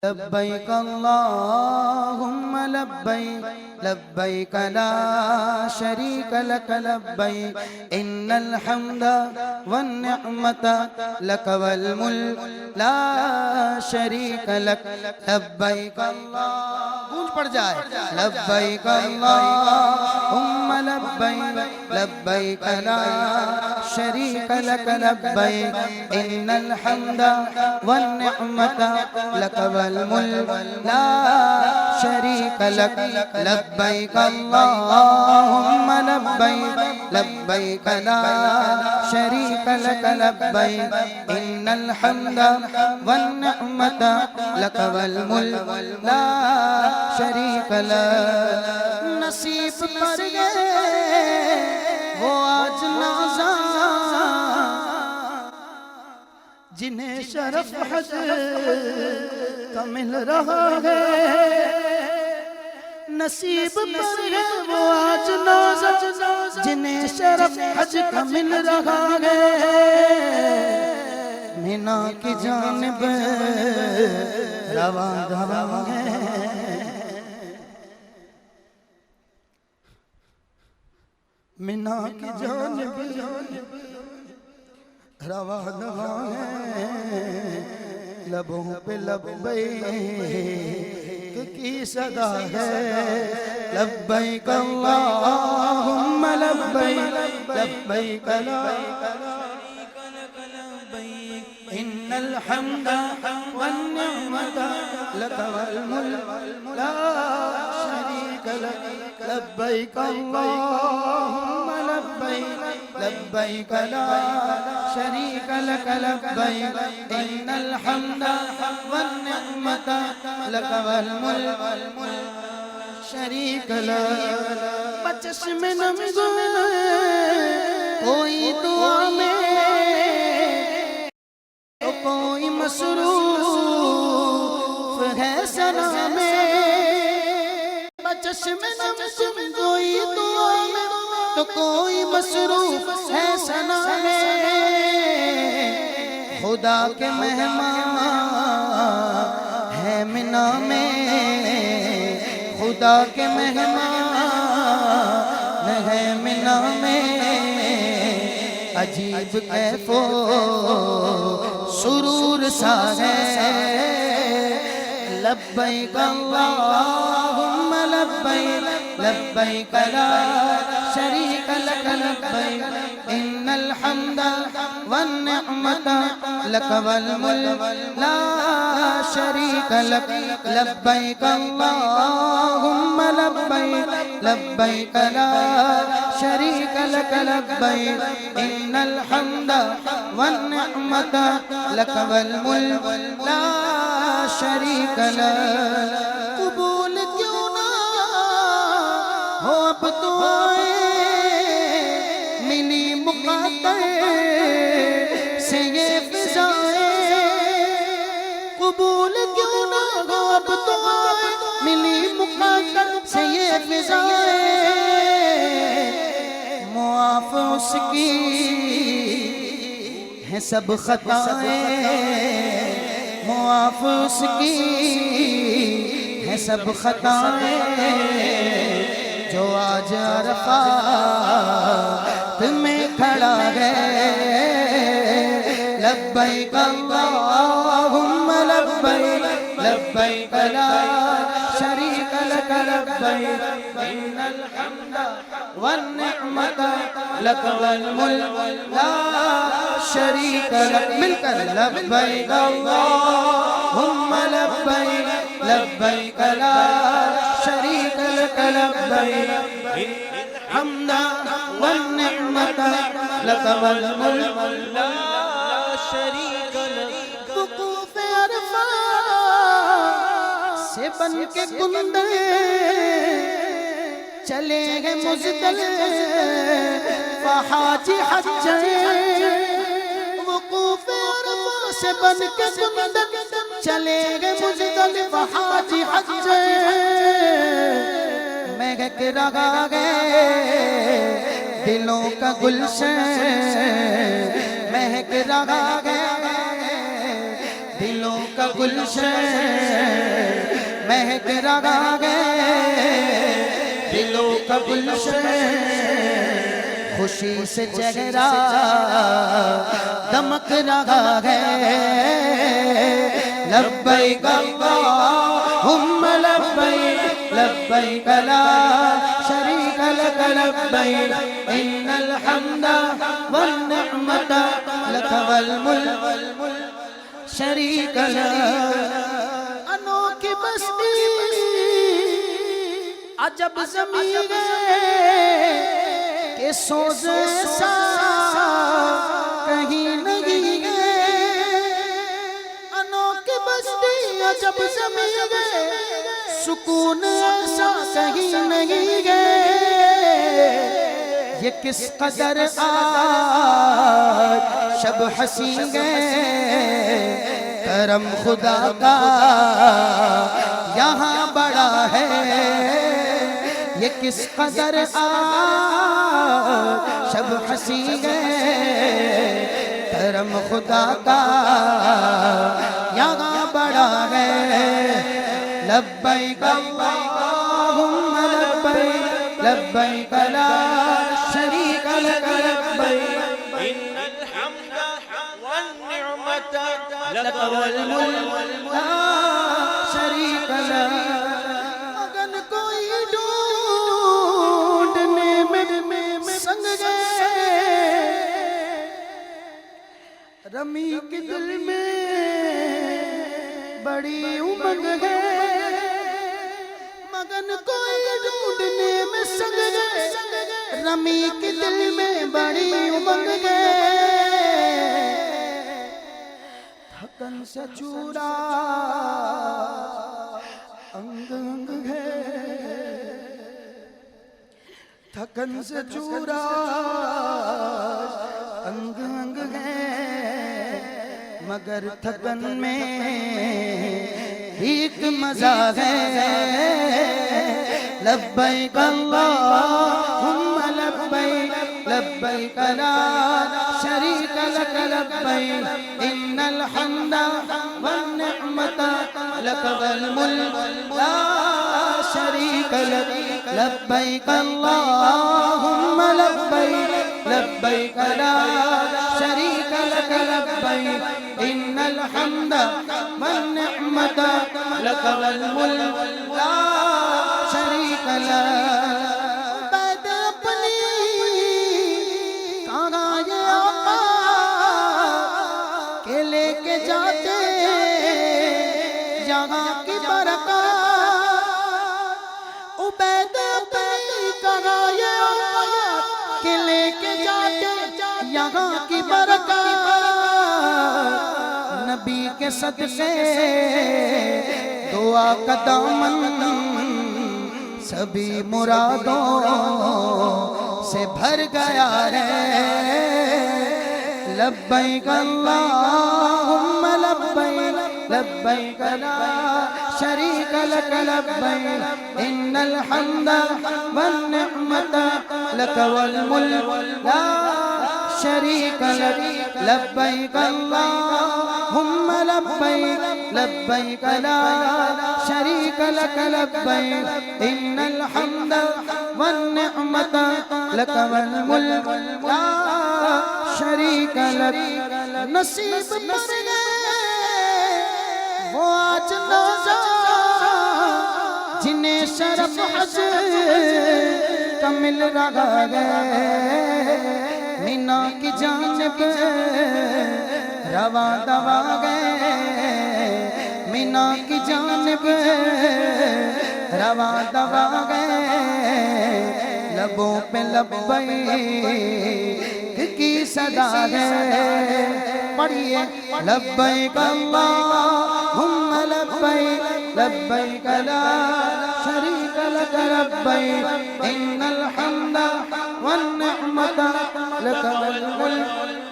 لبیک اللہم لبیک لبیک لا شریک لک لبیک ان الحمد والنعمت لک والملک لا شریک لک لبیک اللہ گونج پڑ جائے لبیک اللہم لبیک لبیک لا شریک لک لبیک ان الحمد والنعمت لک والملک لا شریک لک لبیک اللہم لبیک لبیک لا شریک لک لبیک ان الحمد والنعمت لک والملک لا شریک لک نصیب پر یہ وہ آج نازاں جنہیں شرف حج کا مل رہا ہے نصیب پر ہے وہ آج نازاں جنہیں شرف حج کا مل رہا ہے مینا کی جانب رواں دواں ہے مینا کی جانب رواں دواں ہے لبوں پہ لبیک کی صدا ہے لبیک اللہم لبیک لبیک لا ان الحمد والنعمت لک والملک لا شریک لک لبیک اللہم لبیک لبیک لا شریک لک لبیک ان الحمد والنعمت لک والملک شریک لک بچشم نم کوئی دعا میں کوئی مصروف ہے ثنا میں بچشم نم کوئی دعا میں تو کوئی مصروف ہے ثنا میں خدا کے مہمان ہے مینا میں خدا کے مہمان ہے مینا میں عجیب کیف و سرور سا ہے لبیک اللہم لبیک لبیک لا شریک لک لبیک ان الحمد والنعمت لک والملک لا شریک لک لبیک اللہم لبیک لبیک لا شریک لک لبیک ان الحمد والنعمت لک والملک لا شریک لک قبول کیوں نہ ہو اب دعائیں ملی مقدر سے یہ فضائیں قبول کیوں نہ ہو اب دعائیں ملی مقدر سے یہ فضائیں معاف اس کی ہیں سب خطائیں معاف اس کی ہیں سب خطائیں جو آج عرفات میں کھڑا ہے لبیک اللہم لبیک لبیک لا شریک لک لبیک ان الحمد والنعمت لک والملک لا شریک لک مل کر لبیک اللہم لبیک لبیک لا شریک لک لبیک الحمد والنعمت لک والملک لا شریک لک وقوف عرفات سے بن کے کندے چلے گئے مزدلفہ حاجی حج وقوف عرفات سے بن کے کندے چلے گئے مزدلفہ حاجی حج مہک رہا گئے دلوں کا گلشن مہک رہا گئے دلوں کا کا گلشن مہک رہا ہے، دلوں کا گلشن خوشی سے چہرہ دمک رہا ہے۔ لبیک اللہم لبیک، لبیک لا شریک لک لبیک، ان الحمد والنعمت لک والملک شریک لک۔ انوکھی بستی عجب زمین کہ سوز ایسا کہیں نہیں ہے، انوکھی بستی عجب زمین سکون ایسا کہیں نہیں ہے۔ یہ کس قدر آج شب حسین ہے، کرم خدا کا یہاں بڑا ہے۔ یہ کس قدر آج شب حسین ہے، کرم خدا کا یہاں بڑا ہے۔ لبیک اللہم لبیک، لبیک لا شریک لک لبیک، ان الحمد والنعمت لک والملک لا شریک لک۔ اگر کوئی ڈھونڈنے میں سنگ گئے، رمی کے دل میں بڑی امنگ ہے، مگن کوئی ڈھونڈنے میں سنگ گئے، رمی کے دل میں بڑی امنگ ہے۔ تھکن سے چورا انگ انگ ہے، تھکن سے چورا انگ انگ ہے، مگر تھکن میں ایک مزہ ہے۔ لبیک اللہم لبیک، لبیک لا شریک لک لبیک، ان الحمد والنعمت لک والملک لا شریک لک۔ لبیک اللہم لبیک، لبیک لا شریک لک لبیک، ان الحمد والنعمت لک والملک لا شریک لک۔ عبید اپنی کہاں یہ آقا کہ لے کے جاتے یہاں کی برکات، عبید اپنی کہاں یہ آقا کہ لے کے جاتے یہاں کی برکات، نبی کے صدقے دعا کا دامن سبھی مرادوں سے بھر گیا ہے۔ لبیک اللہم لبیک، لبیک لا شریک لک لبیک، ان الحمد والنعمت لک والملک لا شریک لک۔ لبیک اللہم لبیک، لبیک لا شریک لک لبیک، ان الحمد والنعمت لک والملک لا شریک لک۔ نصیب پر گئے وہ آج نازاں جنہیں شرف حج کا مل رہا ہے، مینا کی جانب رواں دواں گئے، مینا کی جانب رواں دواں گئے، لبوں پہ لبیک کی صدا ہے۔ پڑھیے لبیک اللہم لبیک، لبیک لا شریک لک لبیک، ان الحمد والنعمت لک والملک